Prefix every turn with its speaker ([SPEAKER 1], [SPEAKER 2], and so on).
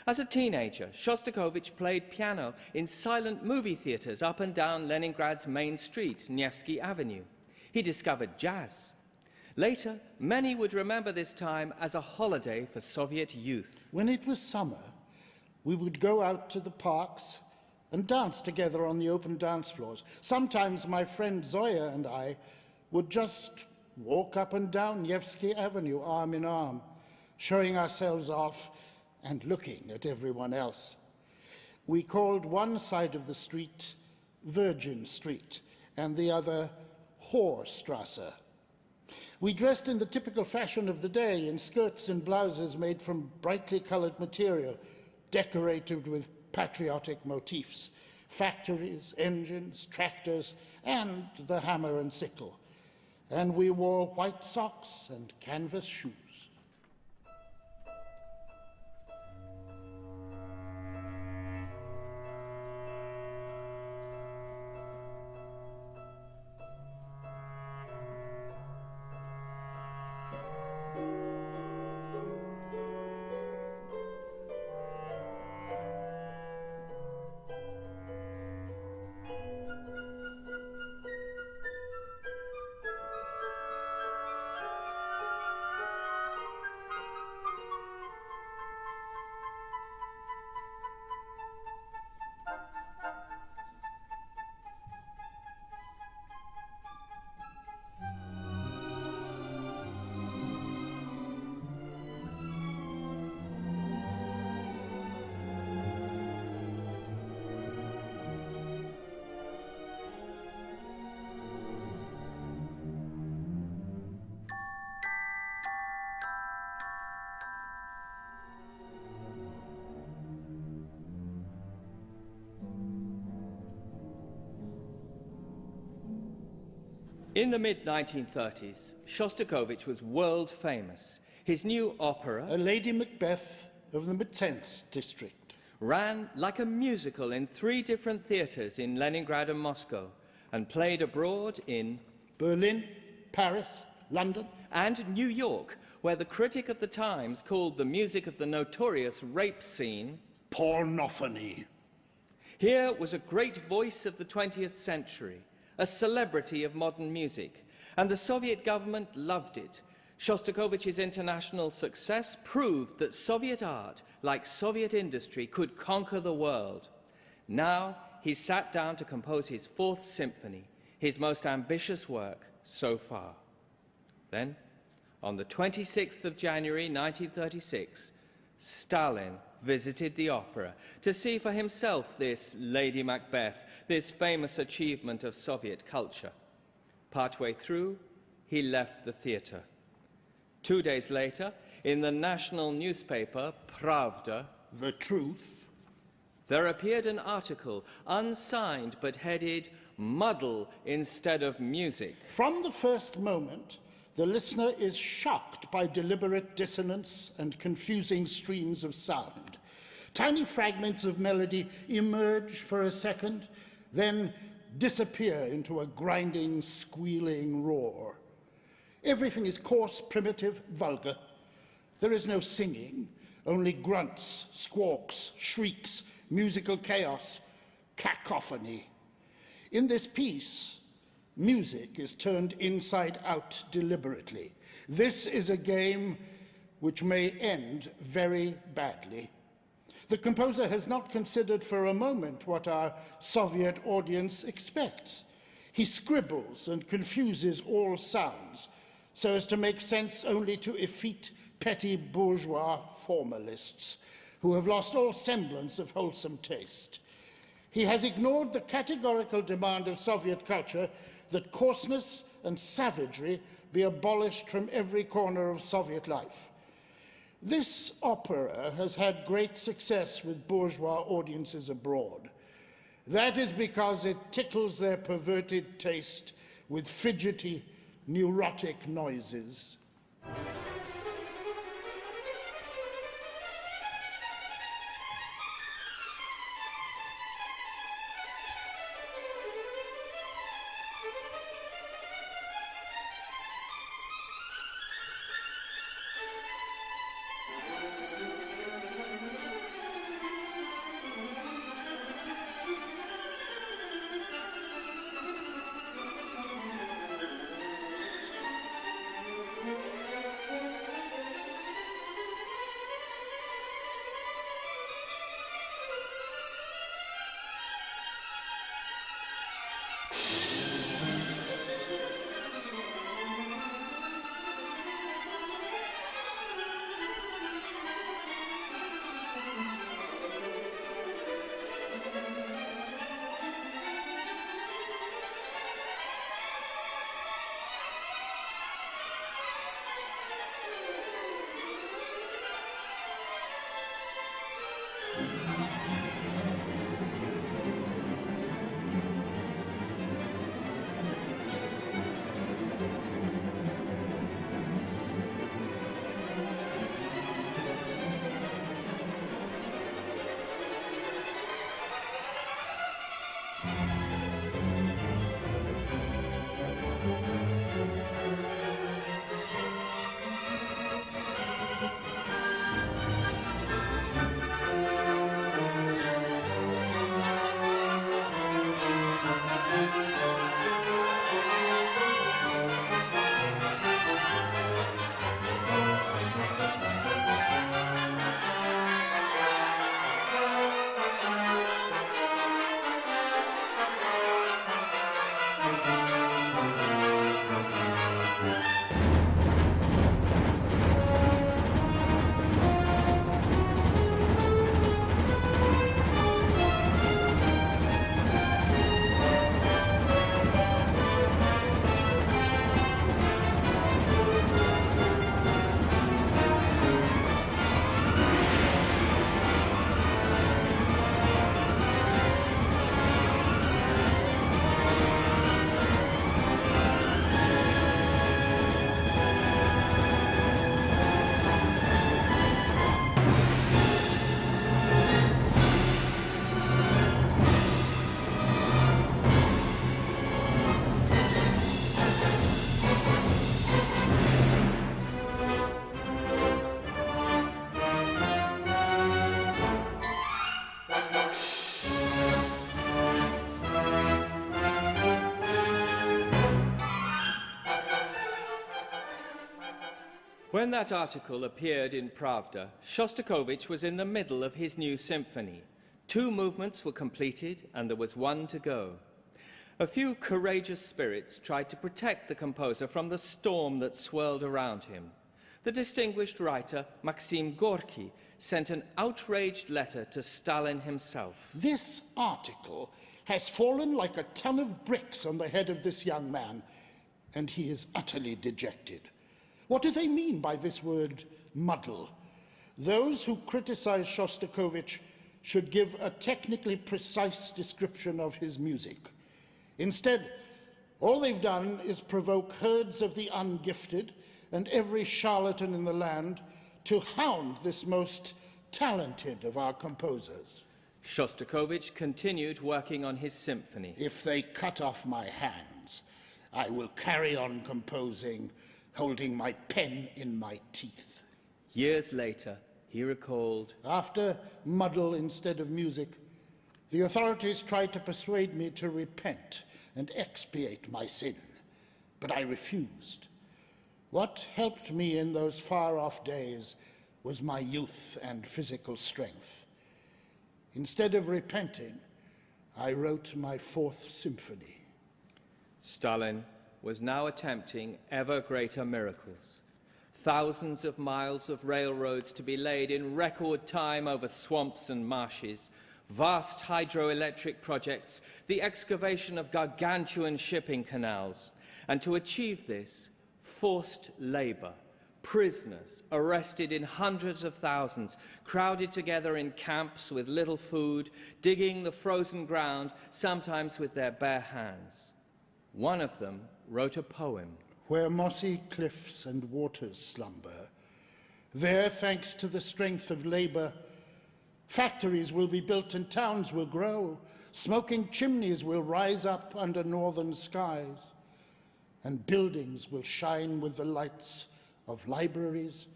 [SPEAKER 1] As a teenager, Shostakovich played piano in silent movie theaters up and down Leningrad's main street, Nevsky Avenue. He discovered jazz. Later, many would remember this time as a holiday for Soviet youth.
[SPEAKER 2] When it was summer, we would go out to the parks and dance together on the open dance floors. Sometimes my friend Zoya and I would just walk up and down Nevsky Avenue, arm in arm, showing ourselves off and looking at everyone else. We called one side of the street Virgin Street and the other Whorestrasse. We dressed in the typical fashion of the day, in skirts and blouses made from brightly colored material, decorated with patriotic motifs, factories, engines, tractors, and the hammer and sickle. And we wore white socks and canvas shoes.
[SPEAKER 1] In the mid-1930s, Shostakovich was world famous. His new opera,
[SPEAKER 2] A Lady Macbeth of the Mtsensk district,
[SPEAKER 1] ran like a musical in 3 different theaters in Leningrad and Moscow, and played abroad in
[SPEAKER 2] Berlin, Paris, London,
[SPEAKER 1] and New York, where the critic of the Times called the music of the notorious rape scene
[SPEAKER 2] pornophony.
[SPEAKER 1] Here was a great voice of the 20th century, a celebrity of modern music, and the Soviet government loved it. Shostakovich's international success proved that Soviet art, like Soviet industry, could conquer the world. Now he sat down to compose his 4th symphony, his most ambitious work so far. Then, on the 26th of January 1936, Stalin visited the opera to see for himself this Lady Macbeth, this famous achievement of Soviet culture. Partway through, he left the theater. 2 days later, in the national newspaper, Pravda,
[SPEAKER 2] The Truth,
[SPEAKER 1] there appeared an article, unsigned but headed, Muddle instead of music.
[SPEAKER 2] From the first moment, the listener is shocked by deliberate dissonance and confusing streams of sound. Tiny fragments of melody emerge for a second, then disappear into a grinding, squealing roar. Everything is coarse, primitive, vulgar. There is no singing, only grunts, squawks, shrieks, musical chaos, cacophony. In this piece, music is turned inside out deliberately. This is a game which may end very badly. The composer has not considered for a moment what our Soviet audience expects. He scribbles and confuses all sounds so as to make sense only to effete petty bourgeois formalists who have lost all semblance of wholesome taste. He has ignored the categorical demand of Soviet culture that coarseness and savagery be abolished from every corner of Soviet life. This opera has had great success with bourgeois audiences abroad. That is because it tickles their perverted taste with fidgety, neurotic noises.
[SPEAKER 1] When that article appeared in Pravda, Shostakovich was in the middle of his new symphony. 2 movements were completed, and there was 1 to go. A few courageous spirits tried to protect the composer from the storm that swirled around him. The distinguished writer Maxim Gorky sent an outraged letter to Stalin himself.
[SPEAKER 2] This article has fallen like a ton of bricks on the head of this young man, and he is utterly dejected. What do they mean by this word, muddle? Those who criticize Shostakovich should give a technically precise description of his music. Instead, all they've done is provoke herds of the ungifted and every charlatan in the land to hound this most talented of our composers.
[SPEAKER 1] Shostakovich continued working on his symphony.
[SPEAKER 2] If they cut off my hands, I will carry on composing, holding my pen in my teeth.
[SPEAKER 1] Years later, he recalled,
[SPEAKER 2] After muddle instead of music, the authorities tried to persuade me to repent and expiate my sin, but I refused. What helped me in those far-off days was my youth and physical strength. Instead of repenting, I wrote my 4th symphony.
[SPEAKER 1] Stalin was now attempting ever greater miracles. Thousands of miles of railroads to be laid in record time over swamps and marshes, vast hydroelectric projects, the excavation of gargantuan shipping canals. And to achieve this, forced labor, prisoners arrested in hundreds of thousands, crowded together in camps with little food, digging the frozen ground, sometimes with their bare hands. One of them wrote a poem.
[SPEAKER 2] Where mossy cliffs and waters slumber, there, thanks to the strength of labor, factories will be built and towns will grow. Smoking chimneys will rise up under northern skies, and buildings will shine with the lights of libraries